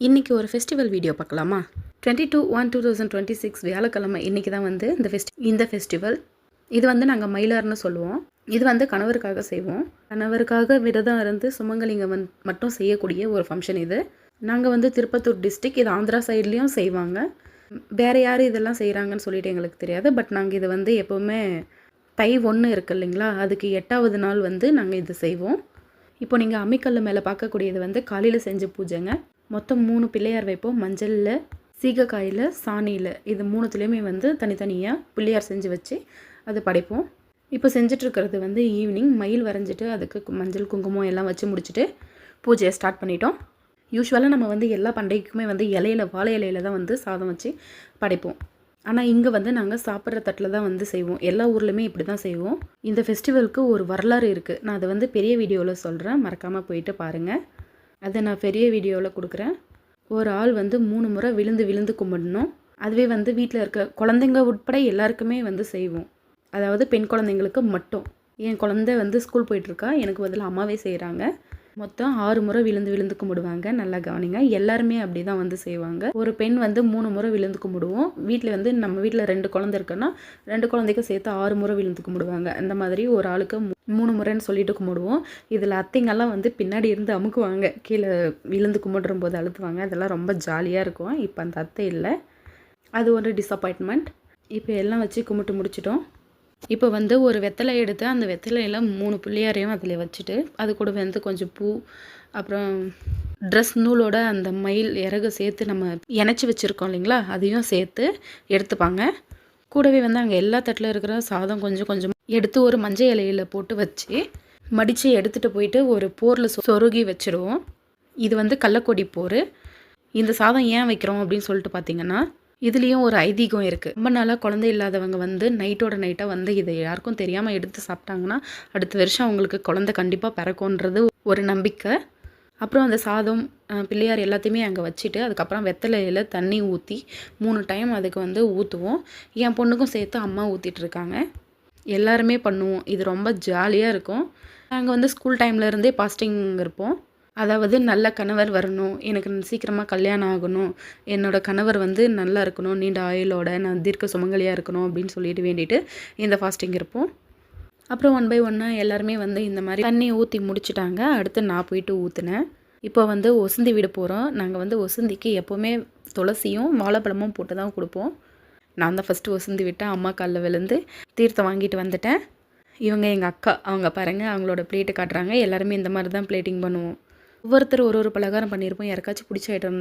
இன்றைக்கி ஒரு festival video பார்க்கலாமா? 22/1/2026 வியாழக்கிழமை இன்றைக்கி தான் வந்து இந்த ஃபெஸ்டிவல். இது வந்து நாங்கள் மயிலார்னு சொல்லுவோம். இது வந்து கணவருக்காக செய்வோம். கணவருக்காக விரதம் இருந்து சுமங்கலிங்க மட்டும் செய்யக்கூடிய ஒரு ஃபங்க்ஷன் இது. நாங்கள் வந்து திருப்பத்தூர் டிஸ்ட்ரிக்ட், இது ஆந்திரா சைட்லேயும் செய்வாங்க. வேறு யார் இதெல்லாம் செய்கிறாங்கன்னு சொல்லிட்டு எங்களுக்கு தெரியாது. பட் நாங்கள் இது வந்து எப்போவுமே தை 1 இருக்குது இல்லைங்களா, அதுக்கு 8வது நாள் வந்து நாங்கள் இது செய்வோம். இப்போ நீங்கள் அம்மிக்கல் மேலே பார்க்கக்கூடியது வந்து காலையில் செஞ்ச பூஜைங்க. மொத்தம் 3 பிள்ளையார் வைப்போம். மஞ்சளில், சீகக்காயில், சாணியில், இது 3துலேயுமே வந்து தனித்தனியாக பிள்ளையார் செஞ்சு வச்சு அது படைப்போம். இப்போ செஞ்சிட்ருக்கிறது வந்து ஈவினிங் மயில் வரைஞ்சிட்டு அதுக்கு மஞ்சள் குங்குமம் எல்லாம் வச்சு முடிச்சுட்டு பூஜையை ஸ்டார்ட் பண்ணிட்டோம். யூஸ்வலாக நம்ம வந்து எல்லா பண்டிகைக்குமே வந்து வாழை இலையில தான் வந்து சாதம் வச்சு படைப்போம். ஆனால் இங்கே வந்து நாங்கள் சாப்பிட்ற தட்டில் தான் வந்து செய்வோம். எல்லா ஊர்லேயுமே இப்படி தான் செய்வோம். இந்த ஃபெஸ்டிவலுக்கு ஒரு வரலாறு இருக்குது. நான் அதை வந்து பெரிய வீடியோவில் சொல்கிறேன், மறக்காமல் போயிட்டு பாருங்கள். அதை நான் பெரிய வீடியோவில் கொடுக்குறேன். ஒரு ஆள் வந்து 3 முறை விழுந்து கும்பிடணும். அதுவே வந்து வீட்டில் இருக்க குழந்தைங்க உட்பட எல்லாருக்குமே வந்து செய்வோம். அதாவது பெண் குழந்தைங்களுக்கு மட்டும். என் குழந்தை வந்து ஸ்கூல் போயிட்டுருக்கா, எனக்கு பதில் அம்மாவே செய்கிறாங்க. மொத்தம் 6 முறை விழுந்து கும்பிடுவாங்க. நல்லா கவனிங்க, எல்லாருமே அப்படி தான் வந்து செய்வாங்க. ஒரு பெண் வந்து 3 முறை விழுந்து கும்பிடுவோம். வீட்டில் வந்து நம்ம வீட்டில் 2 குழந்தை இருக்குன்னா 2 குழந்தைக்கும் சேர்த்து 6 முறை விழுந்து கும்பிடுவாங்க. அந்த மாதிரி ஒரு ஆளுக்கு 3 முறைன்னு சொல்லிட்டு கும்பிடுவோம். இதில் அத்தைங்கெல்லாம் வந்து பின்னாடி இருந்து அமுக்குவாங்க, கீழே விழுந்து கும்பிடுற போது அழுத்துவாங்க. அதெல்லாம் ரொம்ப ஜாலியாக இருக்கும். இப்போ அந்த அத்தை இல்லை, அது ஒரு டிசப்பாயின்மெண்ட். இப்போ எல்லாம் வச்சு கும்பிட்டு முடிச்சிட்டோம். இப்போ வந்து ஒரு வெத்தலை எடுத்து அந்த வெத்தலையில் 3 பிள்ளையாரையும் அதில் வச்சுட்டு அது கூட வந்து கொஞ்சம் பூ, அப்புறம் ட்ரெஸ் நூலோட அந்த மயில் இறகு சேர்த்து நம்ம இணைச்சி வச்சுருக்கோம் இல்லைங்களா, அதையும் சேர்த்து எடுத்துப்பாங்க. கூடவே வந்து அங்கே எல்லா தட்டில் இருக்கிற சாதம் கொஞ்சம் கொஞ்சம் எடுத்து ஒரு மஞ்சள் இலையில் போட்டு வச்சு மடித்து எடுத்துகிட்டு போயிட்டு ஒரு போரில் சொருகி வச்சுருவோம். இது வந்து கள்ளக்கொடி போர். இந்த சாதம் ஏன் வைக்கிறோம் அப்படின்னு சொல்லிட்டு பார்த்தீங்கன்னா, இதுலேயும் ஒரு ஐதீகம் இருக்குது. ரொம்ப நாளாக குழந்தை இல்லாதவங்க வந்து நைட்டோட நைட்டாக வந்து இதை யாருக்கும் தெரியாமல் எடுத்து சாப்பிட்டாங்கன்னா அடுத்த வருஷம் அவங்களுக்கு குழந்தை கண்டிப்பாக பிறக்கும்ன்றது ஒரு நம்பிக்கை. அப்புறம் அந்த சாதம், பிள்ளையார் எல்லாத்தையுமே அங்கே வச்சுட்டு அதுக்கப்புறம் வெத்தலையில் தண்ணி ஊற்றி 3 டைம் அதுக்கு வந்து ஊற்றுவோம். என் பொண்ணுக்கும் சேர்த்து அம்மா ஊற்றிட்டுருக்காங்க. எல்லாருமே பண்ணுவோம். இது ரொம்ப ஜாலியாக இருக்கும். நாங்கள் வந்து ஸ்கூல் டைம்லேருந்தே பாஸ்டிங் இருப்போம். அதாவது நல்ல கணவர் வரணும், எனக்கு சீக்கிரமாக கல்யாணம் ஆகணும், என்னோடய கணவர் வந்து நல்லா இருக்கணும், நீண்ட ஆயுளோட நான் தீர்க்க சுமங்கலியாக இருக்கணும் அப்படின்னு சொல்லிட்டு வேண்டிட்டு இந்த ஃபாஸ்டிங் இருப்போம். அப்புறம் 1 பை 1 எல்லாருமே வந்து இந்த மாதிரி தண்ணி ஊற்றி முடிச்சுட்டாங்க. அடுத்து நான் போயிட்டு ஊற்றுனேன். இப்போ வந்து ஒசுந்தி விட போகிறோம். நாங்கள் வந்து ஒசுந்திக்கு எப்போவுமே துளசியும் வாழைப்பழமும் போட்டு தான் கொடுப்போம். நான் தான் ஃபஸ்ட்டு ஒசுந்தி விட்டேன். அம்மா காலில் விழுந்து தீர்த்தம் வாங்கிட்டு வந்துட்டேன். இவங்க எங்கள் அக்கா, அவங்க பாருங்கள் அவங்களோட பிளேட்டு காட்டுறாங்க. எல்லாருமே இந்த மாதிரி தான் பிளேட்டிங் பண்ணுவோம். ஒவ்வொருத்தர் ஒரு பலகாரம் பண்ணியிருப்போம். யாருக்காச்சும் பிடிச்ச ஐட்டம்